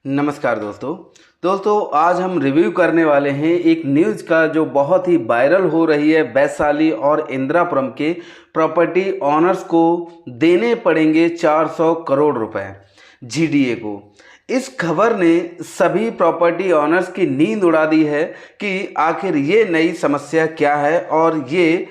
नमस्कार दोस्तों आज हम रिव्यू करने वाले हैं एक न्यूज़ का जो बहुत ही वायरल हो रही है। वैशाली और इंदिरापुरम के प्रॉपर्टी ओनर्स को देने पड़ेंगे 400 करोड़ रुपए जीडीए को। इस खबर ने सभी प्रॉपर्टी ओनर्स की नींद उड़ा दी है कि आखिर ये नई समस्या क्या है और ये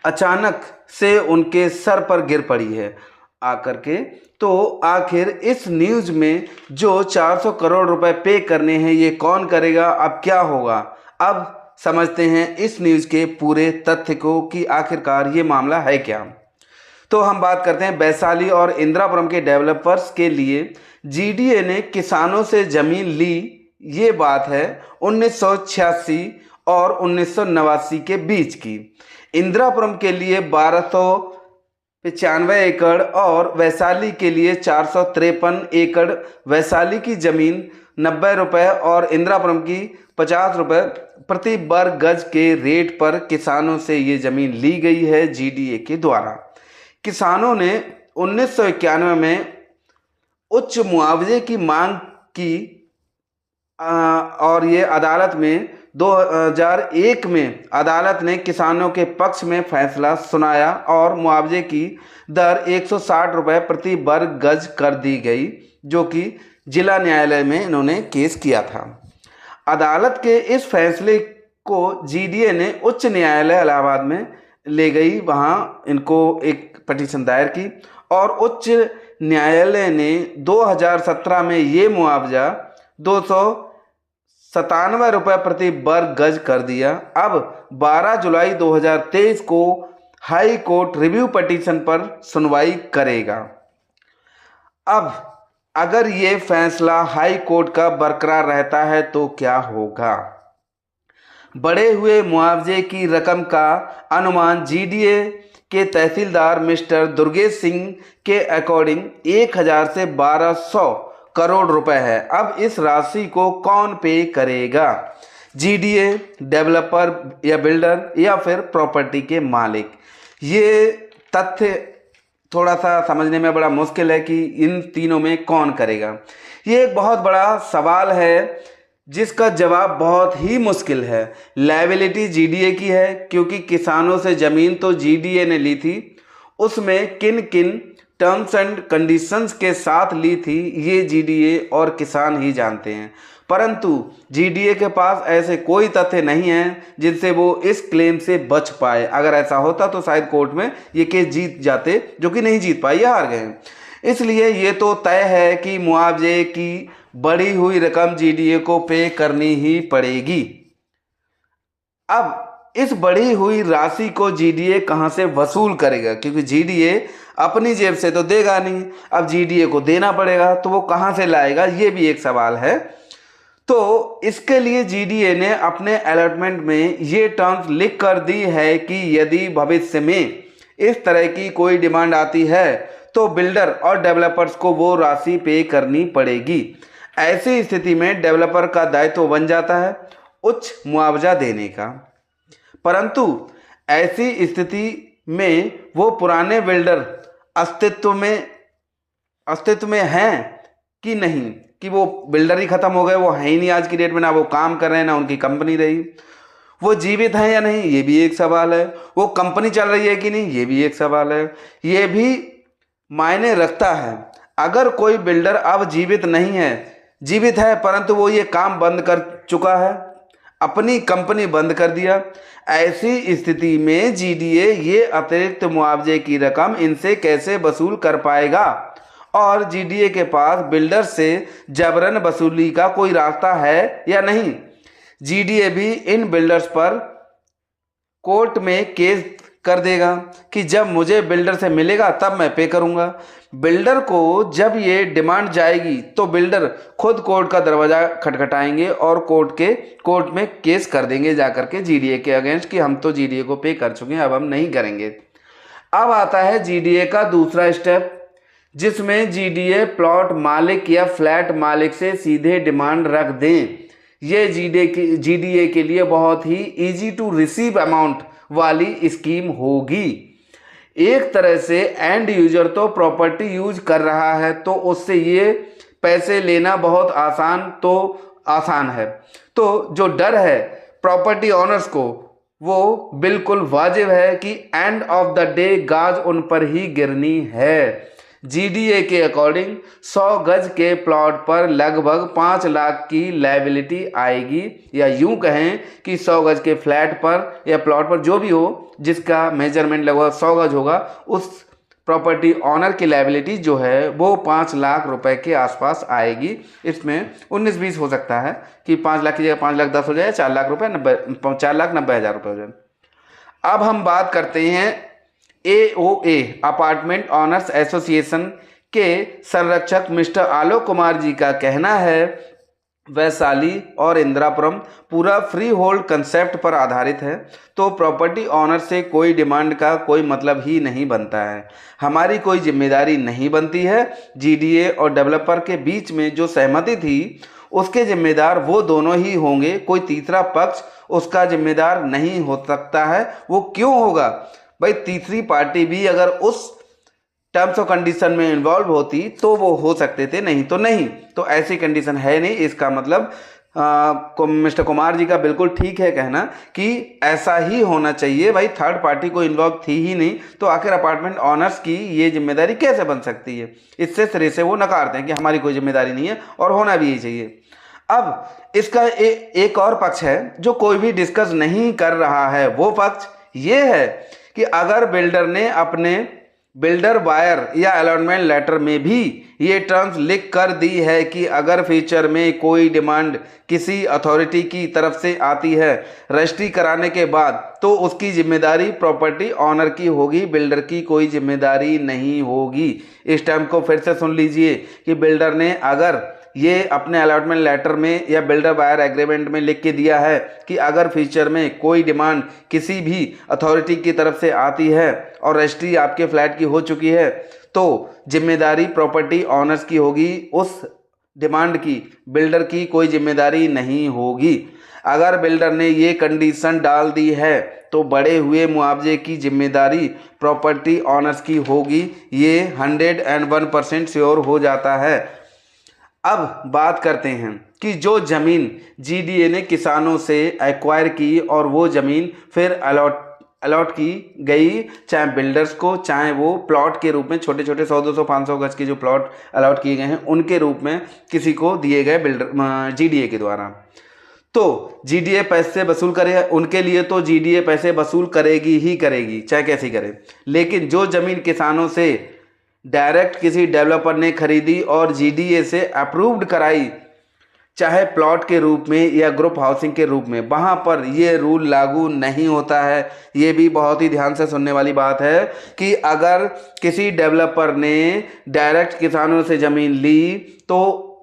अचानक से उनके सर पर गिर पड़ी है आकर के। तो आखिर इस न्यूज़ में जो 400 करोड़ रुपए पे करने हैं ये कौन करेगा, अब क्या होगा, अब समझते हैं इस न्यूज़ के पूरे तथ्य को कि आखिरकार ये मामला है क्या। तो हम बात करते हैं वैशाली और इंदिरापुरम के डेवलपर्स के लिए जीडीए ने किसानों से ज़मीन ली। ये बात है 1986 और 1989 के बीच की। इंदिरापुरम के लिए 1295 एकड़ और वैशाली के लिए 453 एकड़। वैशाली की ज़मीन 90 रुपये और इंदिरापुरम की 50 रुपये प्रति वर्ग गज के रेट पर किसानों से ये ज़मीन ली गई है जीडीए के द्वारा। किसानों ने 1991 में उच्च मुआवजे की मांग की और ये अदालत में 2001 में अदालत ने किसानों के पक्ष में फैसला सुनाया और मुआवजे की दर 160 रुपये प्रति वर्ग गज कर दी गई, जो कि जिला न्यायालय में इन्होंने केस किया था। अदालत के इस फैसले को जीडीए ने उच्च न्यायालय इलाहाबाद में ले गई, वहाँ इनको एक पिटीशन दायर की और उच्च न्यायालय ने 2017 में ये मुआवजा 297 रुपये प्रति वर्ग गज कर दिया। अब 12 जुलाई 2023 को हाई कोर्ट रिव्यू पिटीशन पर सुनवाई करेगा। अब अगर ये फैसला हाई कोर्ट का बरकरार रहता है तो क्या होगा। बढ़े हुए मुआवजे की रकम का अनुमान जीडीए के तहसीलदार मिस्टर दुर्गेश सिंह के अकॉर्डिंग 1000 से 1200 करोड़ रुपए है। अब इस राशि को कौन पे करेगा, जीडीए, डेवलपर या बिल्डर या फिर प्रॉपर्टी के मालिक। ये तथ्य थोड़ा सा समझने में बड़ा मुश्किल है कि इन तीनों में कौन करेगा। ये एक बहुत बड़ा सवाल है जिसका जवाब बहुत ही मुश्किल है। लायबिलिटी जीडीए की है क्योंकि किसानों से ज़मीन तो जीडीए ने ली थी, उसमें किन किन टर्म्स एंड कंडीशंस के साथ ली थी ये जीडीए और किसान ही जानते हैं। परंतु जीडीए के पास ऐसे कोई तथ्य नहीं है जिनसे वो इस क्लेम से बच पाए। अगर ऐसा होता तो शायद कोर्ट में ये केस जीत जाते, जो कि नहीं जीत पाए, ये हार गए। इसलिए ये तो तय है कि मुआवजे की बढ़ी हुई रकम जीडीए को पे करनी ही पड़ेगी। अब इस बढ़ी हुई राशि को जीडीए कहां से वसूल करेगा, क्योंकि जीडीए अपनी जेब से तो देगा नहीं, अब जीडीए को देना पड़ेगा, तो वो कहां से लाएगा, ये भी एक सवाल है। तो इसके लिए जीडीए ने अपने अलॉटमेंट में ये टर्म्स लिख कर दी है कि यदि भविष्य में इस तरह की कोई डिमांड आती है तो बिल्डर और डेवलपर्स को वो राशि पे करनी पड़ेगी। ऐसी स्थिति में डेवलपर का दायित्व बन जाता है उच्च मुआवजा देने का। परंतु ऐसी स्थिति में वो पुराने बिल्डर अस्तित्व में हैं कि नहीं, कि वो बिल्डर ही खत्म हो गए, वो है ही नहीं आज की डेट में, ना वो काम कर रहे हैं ना उनकी कंपनी रही, वो जीवित हैं या नहीं ये भी एक सवाल है, वो कंपनी चल रही है कि नहीं ये भी एक सवाल है। ये भी मायने रखता है। अगर कोई बिल्डर अब जीवित नहीं है, जीवित है परंतु वो ये काम बंद कर चुका है, अपनी कंपनी बंद कर दिया, ऐसी स्थिति में जीडीए ये अतिरिक्त मुआवजे की रकम इनसे कैसे वसूल कर पाएगा। और जीडीए के पास बिल्डर से जबरन वसूली का कोई रास्ता है या नहीं। जीडीए भी इन बिल्डर्स पर कोर्ट में केस कर देगा कि जब मुझे बिल्डर से मिलेगा तब मैं पे करूंगा। बिल्डर को जब ये डिमांड जाएगी तो बिल्डर खुद कोर्ट का दरवाज़ा खटखटाएंगे और कोर्ट में केस कर देंगे जाकर के जीडीए के अगेंस्ट कि हम तो जीडीए को पे कर चुके हैं, अब हम नहीं करेंगे। अब आता है जीडीए का दूसरा स्टेप, जिसमें जीडीए प्लॉट मालिक या फ्लैट मालिक से सीधे डिमांड रख दें। ये जीडीए के लिए बहुत ही इजी टू रिसीव अमाउंट वाली स्कीम होगी। एक तरह से एंड यूजर तो प्रॉपर्टी यूज कर रहा है तो उससे ये पैसे लेना बहुत आसान है। तो जो डर है प्रॉपर्टी ऑनर्स को वो बिल्कुल वाजिब है कि एंड ऑफ द डे गाज उन पर ही गिरनी है। जीडीए के अकॉर्डिंग 100 गज के प्लॉट पर लगभग 5 लाख की लायबिलिटी आएगी, या यूं कहें कि 100 गज के फ्लैट पर या प्लॉट पर जो भी हो जिसका मेजरमेंट लगभग 100 गज होगा, उस प्रॉपर्टी ऑनर की लायबिलिटी जो है वो 5 लाख रुपए के आसपास आएगी। इसमें 19-20 हो सकता है कि 5 लाख की जगह 5 लाख 10 हो जाए, 4 लाख रुपए 4,90,000 रुपये हो जाए। अब हम बात करते हैं AOA अपार्टमेंट ऑनर्स एसोसिएशन के संरक्षक मिस्टर आलोक कुमार जी का कहना है वैशाली और इंदिरापुरम पूरा फ्री होल्ड कंसेप्ट पर आधारित है, तो प्रॉपर्टी ऑनर से कोई डिमांड का कोई मतलब ही नहीं बनता है। हमारी कोई जिम्मेदारी नहीं बनती है। जीडीए और डेवलपर के बीच में जो सहमति थी उसके जिम्मेदार वो दोनों ही होंगे, कोई तीसरा पक्ष उसका जिम्मेदार नहीं हो सकता है। वो क्यों होगा भाई? तीसरी पार्टी भी अगर उस टर्म्स ऑफ कंडीशन में इन्वॉल्व होती तो वो हो सकते थे, नहीं तो नहीं। तो ऐसी कंडीशन है नहीं। इसका मतलब मिस्टर कुमार जी का बिल्कुल ठीक है कहना कि ऐसा ही होना चाहिए। भाई थर्ड पार्टी को इन्वॉल्व थी ही नहीं, तो आखिर अपार्टमेंट ऑनर्स की ये जिम्मेदारी कैसे बन सकती है? इससे सिरे से वो नकारते हैं कि हमारी कोई जिम्मेदारी नहीं है और होना भी यही चाहिए। अब इसका एक और पक्ष है जो कोई भी डिस्कस नहीं कर रहा है। वो पक्ष ये है कि अगर बिल्डर ने अपने बिल्डर बायर या अलॉटमेंट लेटर में भी ये टर्म्स लिख कर दी है कि अगर फ्यूचर में कोई डिमांड किसी अथॉरिटी की तरफ से आती है रजिस्ट्री कराने के बाद, तो उसकी जिम्मेदारी प्रॉपर्टी ऑनर की होगी, बिल्डर की कोई जिम्मेदारी नहीं होगी। इस टर्म को फिर से सुन लीजिए कि बिल्डर ने अगर ये अपने अलॉटमेंट लेटर में या बिल्डर बायर एग्रीमेंट में लिख के दिया है कि अगर फ्यूचर में कोई डिमांड किसी भी अथॉरिटी की तरफ से आती है और रजिस्ट्री आपके फ्लैट की हो चुकी है, तो जिम्मेदारी प्रॉपर्टी ऑनर्स की होगी, उस डिमांड की बिल्डर की कोई जिम्मेदारी नहीं होगी। अगर बिल्डर ने ये कंडीशन डाल दी है तो बढ़े हुए मुआवजे की जिम्मेदारी प्रॉपर्टी ऑनर्स की होगी। ये 101% श्योर हो जाता है। अब बात करते हैं कि जो ज़मीन जीडीए ने किसानों से एक्वायर की और वो ज़मीन फिर अलॉट की गई, चाहे बिल्डर्स को, चाहे वो प्लॉट के रूप में छोटे छोटे 100-200 500 गज के जो प्लॉट अलॉट किए गए हैं उनके रूप में किसी को दिए गए बिल्डर जीडीए के द्वारा, तो जीडीए पैसे वसूल करे उनके लिए, तो जीडीए पैसे वसूल करेगी ही करेगी, चाहे कैसे करे। लेकिन जो ज़मीन किसानों से डायरेक्ट किसी डेवलपर ने खरीदी और जीडीए से अप्रूव्ड कराई, चाहे प्लॉट के रूप में या ग्रुप हाउसिंग के रूप में, वहाँ पर ये रूल लागू नहीं होता है। ये भी बहुत ही ध्यान से सुनने वाली बात है कि अगर किसी डेवलपर ने डायरेक्ट किसानों से ज़मीन ली तो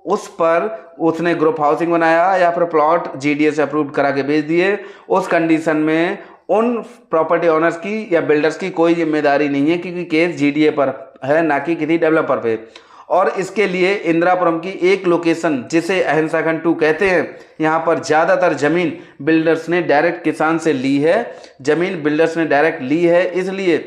उस पर उसने ग्रुप हाउसिंग बनाया या फिर प्लॉट जीडीए से अप्रूव्ड करा के भेज दिए, उस कंडीशन में उन प्रॉपर्टी ऑनर्स की या बिल्डर्स की कोई जिम्मेदारी नहीं है, क्योंकि केस जीडीए पर है ना कि किसी डेवलपर पे। और इसके लिए इंदिरापुरम की एक लोकेशन जिसे अहिंसा खंड 2 कहते हैं, यहाँ पर ज़्यादातर ज़मीन बिल्डर्स ने डायरेक्ट किसान से ली है, ज़मीन बिल्डर्स ने डायरेक्ट ली है। इसलिए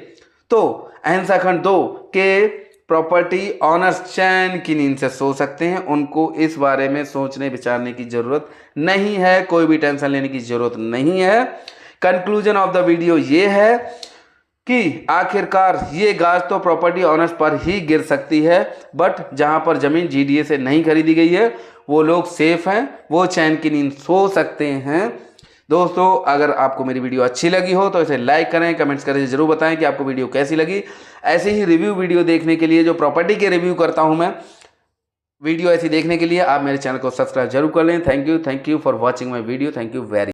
तो अहिंसा खंड 2 के प्रॉपर्टी ऑनर्स चैन की नींद से सो सकते हैं। उनको इस बारे में सोचने विचारने की ज़रूरत नहीं है, कोई भी टेंशन लेने की ज़रूरत नहीं है। कंक्लूजन ऑफ द वीडियो ये है कि आखिरकार ये गाज तो प्रॉपर्टी ऑनर्स पर ही गिर सकती है, बट जहां पर ज़मीन जीडीए से नहीं खरीदी गई है वो लोग सेफ हैं, वो चैन की नींद सो सकते हैं। दोस्तों, अगर आपको मेरी वीडियो अच्छी लगी हो तो इसे लाइक करें, कमेंट्स करके ज़रूर बताएं कि आपको वीडियो कैसी लगी। ऐसे ही रिव्यू वीडियो देखने के लिए, जो प्रॉपर्टी के रिव्यू करता हूं मैं, वीडियो ऐसी देखने के लिए आप मेरे चैनल को सब्सक्राइब जरूर कर लें। Thank you for watching my video. Thank you very